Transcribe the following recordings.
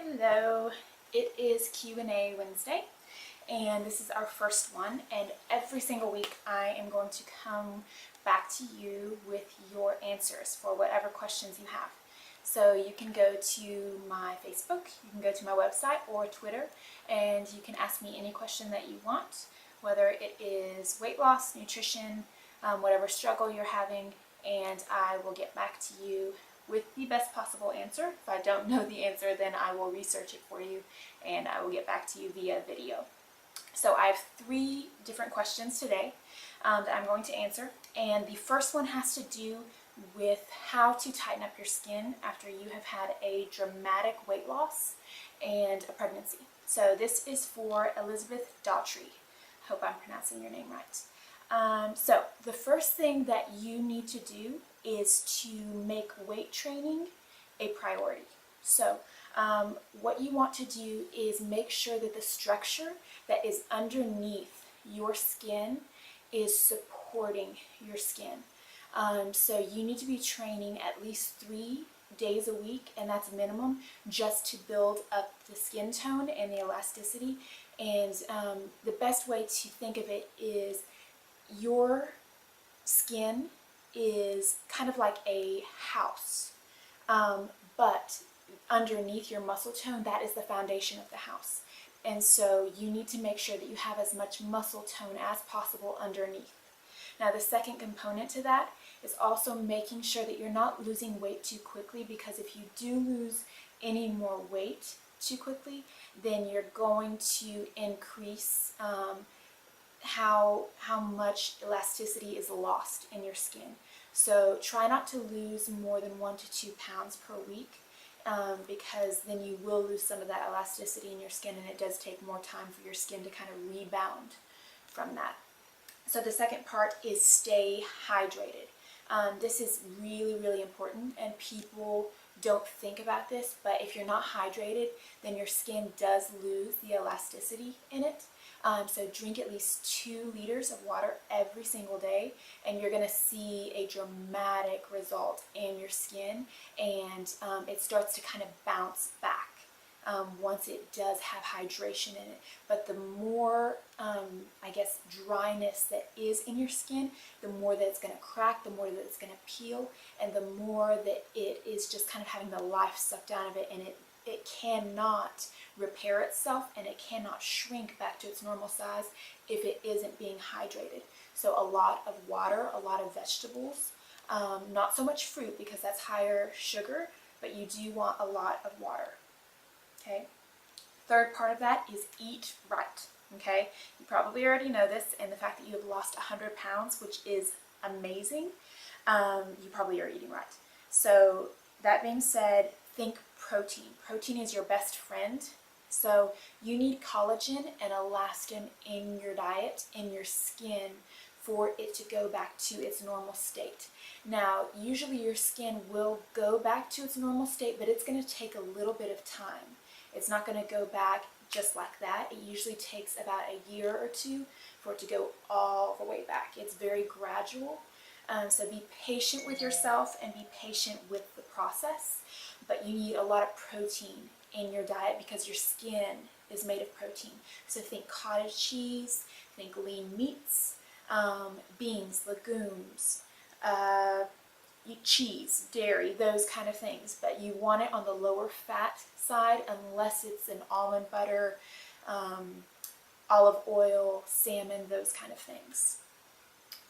Hello, it is Q&A Wednesday, and this is our first one, and every single week I am going to come back to you with your answers for whatever questions you have. So you can go to my Facebook, you can go to my website or Twitter, and you can ask me any question that you want, whether it is weight loss, nutrition, whatever struggle you're having, and I will get back to you with the best possible answer. If I don't know the answer, then I will research it for you and I will get back to you via video. So I have 3 different questions today that I'm going to answer, and the first one has to do with how to tighten up your skin after you have had a dramatic weight loss and a pregnancy. So this is for Elizabeth Daughtry. Hope I'm pronouncing your name right. So the first thing that you need to do is to make weight training a priority. So what you want to do is make sure that the structure that is underneath your skin is supporting your skin. So you need to be training at least 3 days a week, and that's minimum, just to build up the skin tone and the elasticity. And the best way to think of it is your skin is kind of like a house, but underneath your muscle tone, that is the foundation of the house. And so you need to make sure that you have as much muscle tone as possible underneath. Now the second component to that is also making sure that you're not losing weight too quickly, because if you do lose any more weight too quickly, then you're going to increase how much elasticity is lost in your skin. So try not to lose more than 1 to 2 pounds per week, because then you will lose some of that elasticity in your skin, and it does take more time for your skin to kind of rebound from that. So the second part is stay hydrated. This is really, really important, and people don't think about this, but if you're not hydrated, then your skin does lose the elasticity in it. So drink at least 2 liters of water every single day, and you're going to see a dramatic result in your skin, and it starts to kind of bounce back once it does have hydration in it. But the more, dryness that is in your skin, the more that it's going to crack, the more that it's going to peel, and the more that it is just kind of having the life sucked out of it, and it cannot repair itself, and it cannot shrink back to its normal size if it isn't being hydrated. So a lot of water, a lot of vegetables, not so much fruit because that's higher sugar, but you do want a lot of water. Okay. Third part of that is eat right. Okay. You probably already know this, and the fact that you have lost 100 pounds, which is amazing, you probably are eating right. So that being said, think protein. Protein is your best friend. So you need collagen and elastin in your diet, in your skin, for it to go back to its normal state. Now, usually your skin will go back to its normal state, but it's going to take a little bit of time. It's not going to go back just like that. It usually takes about a year or 2 for it to go all the way back. It's very gradual. So be patient with yourself and be patient with the process. But you need a lot of protein in your diet because your skin is made of protein. So think cottage cheese, think lean meats, beans, legumes, cheese, dairy, those kind of things. But you want it on the lower fat side unless it's an almond butter, olive oil, salmon, those kind of things.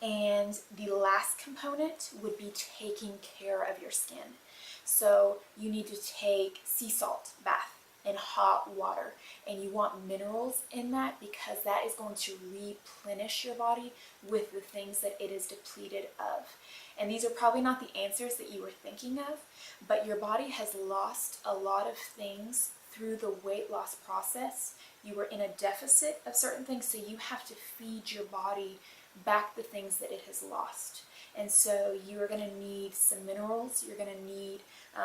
And the last component would be taking care of your skin. So you need to take sea salt bath in hot water, and you want minerals in that because that is going to replenish your body with the things that it is depleted of. And these are probably not the answers that you were thinking of, but your body has lost a lot of things through the weight loss process. You were in a deficit of certain things, so you have to feed your body back the things that it has lost. And so you are going to need some minerals, you're going to need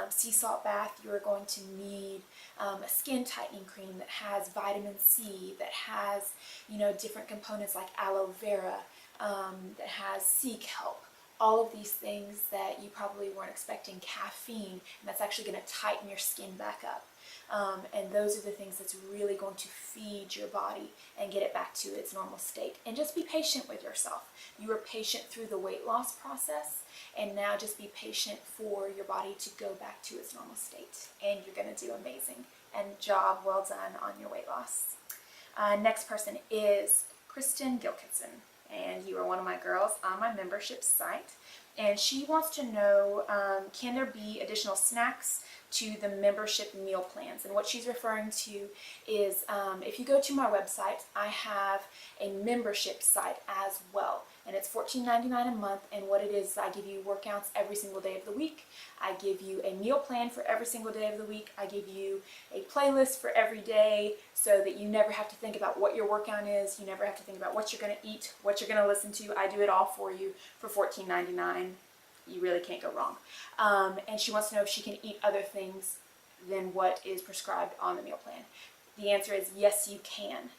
sea salt bath, you're going to need a skin tightening cream that has vitamin C, that has, different components like aloe vera, that has sea kelp. all of these things that you probably weren't expecting, caffeine, and that's actually going to tighten your skin back up. And those are the things that's really going to feed your body and get it back to its normal state. And just be patient with yourself. You were patient through the weight loss process, and now just be patient for your body to go back to its normal state. And you're going to do amazing. And job well done on your weight loss. Next person is Kristen Gilkinson, and you are one of my girls on my membership site. And she wants to know, can there be additional snacks to the membership meal plans? And what she's referring to is, if you go to my website, I have a membership site as well. And it's $14.99 a month, and what it is, I give you workouts every single day of the week. I give you a meal plan for every single day of the week. I give you a playlist for every day so that you never have to think about what your workout is. You never have to think about what you're going to eat, what you're going to listen to. I do it all for you for $14.99. You really can't go wrong. And she wants to know if she can eat other things than what is prescribed on the meal plan. The answer is yes, you can.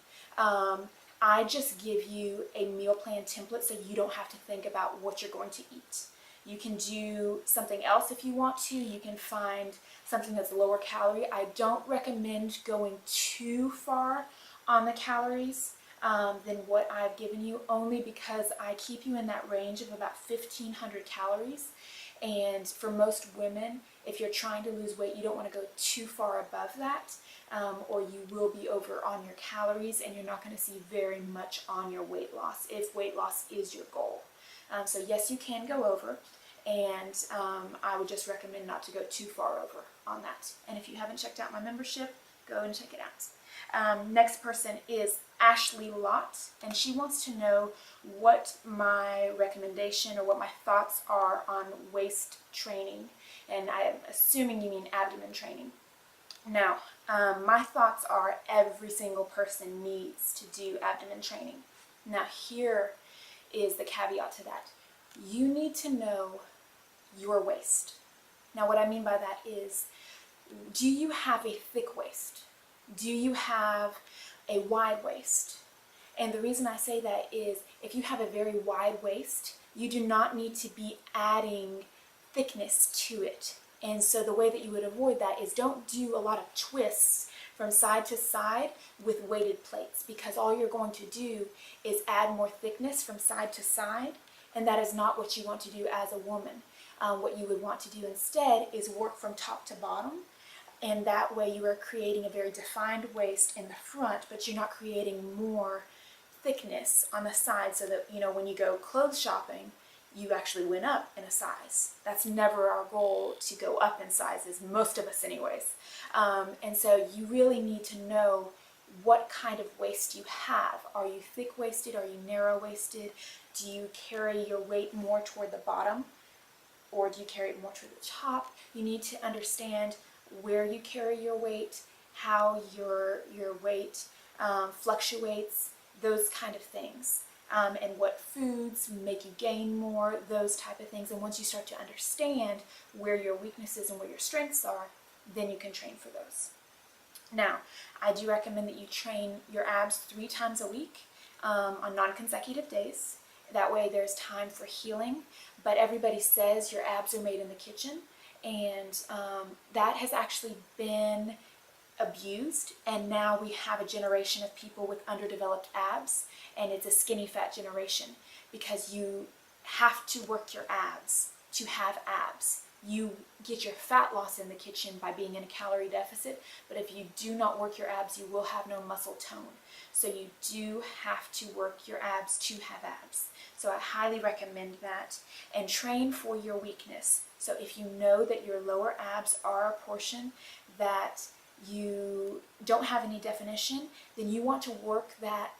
I just give you a meal plan template so you don't have to think about what you're going to eat. You can do something else if you want to. You can find something that's lower calorie. I don't recommend going too far on the calories than what I've given you, only because I keep you in that range of about 1,500 calories. And for most women, if you're trying to lose weight, you don't want to go too far above that, or you will be over on your calories and you're not going to see very much on your weight loss if weight loss is your goal. So yes, you can go over, and I would just recommend not to go too far over on that. And if you haven't checked out my membership, go and check it out. Next person is Ashley Lott, and she wants to know what my recommendation or what my thoughts are on waist training, and I'm assuming you mean abdomen training. Now, my thoughts are every single person needs to do abdomen training. Now, here is the caveat to that. You need to know your waist. Now, what I mean by that is, do you have a thick waist? Do you have a wide waist? And the reason I say that is, if you have a very wide waist, you do not need to be adding thickness to it. And so the way that you would avoid that is, don't do a lot of twists from side to side with weighted plates, because all you're going to do is add more thickness from side to side, and that is not what you want to do as a woman. What you would want to do instead is work from top to bottom, and that way you are creating a very defined waist in the front, but you're not creating more thickness on the side, so that, you know, when you go clothes shopping, you actually went up in a size. That's never our goal, to go up in sizes, most of us anyways. And so you really need to know what kind of waist you have. Are you thick-waisted? Are you narrow-waisted? Do you carry your weight more toward the bottom, or do you carry it more toward the top? You need to understand where you carry your weight, how your weight fluctuates, those kind of things. And what foods make you gain more, those type of things. And once you start to understand where your weaknesses and where your strengths are, then you can train for those. Now, I do recommend that you train your abs 3 times a week on non-consecutive days. That way there's time for healing. But everybody says your abs are made in the kitchen, and that has actually been abused, and now we have a generation of people with underdeveloped abs, and it's a skinny fat generation, because you have to work your abs to have abs. You get your fat loss in the kitchen by being in a calorie deficit, but if you do not work your abs, you will have no muscle tone. So you do have to work your abs to have abs. So I highly recommend that, and train for your weakness. So if you know that your lower abs are a portion that you don't have any definition, then you want to work that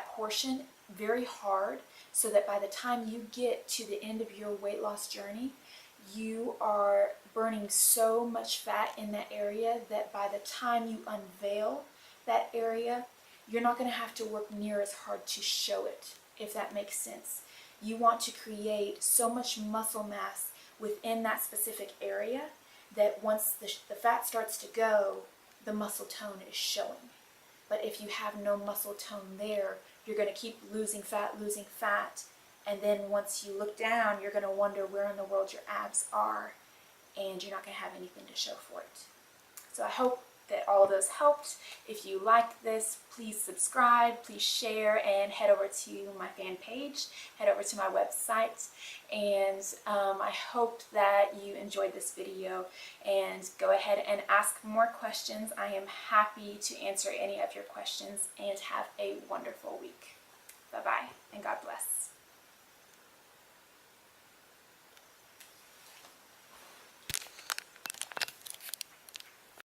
portion very hard, so that by the time you get to the end of your weight loss journey, you are burning so much fat in that area that by the time you unveil that area, you're not going to have to work near as hard to show it, if that makes sense. You want to create so much muscle mass within that specific area that once the fat starts to go, the muscle tone is showing. But if you have no muscle tone there, you're going to keep losing fat, And then once you look down, you're going to wonder where in the world your abs are, and you're not going to have anything to show for it. So I hope that all of those helped. If you liked this, please subscribe, please share, and head over to my fan page, head over to my website, and I hope that you enjoyed this video, and go ahead and ask more questions. I am happy to answer any of your questions, and have a wonderful week.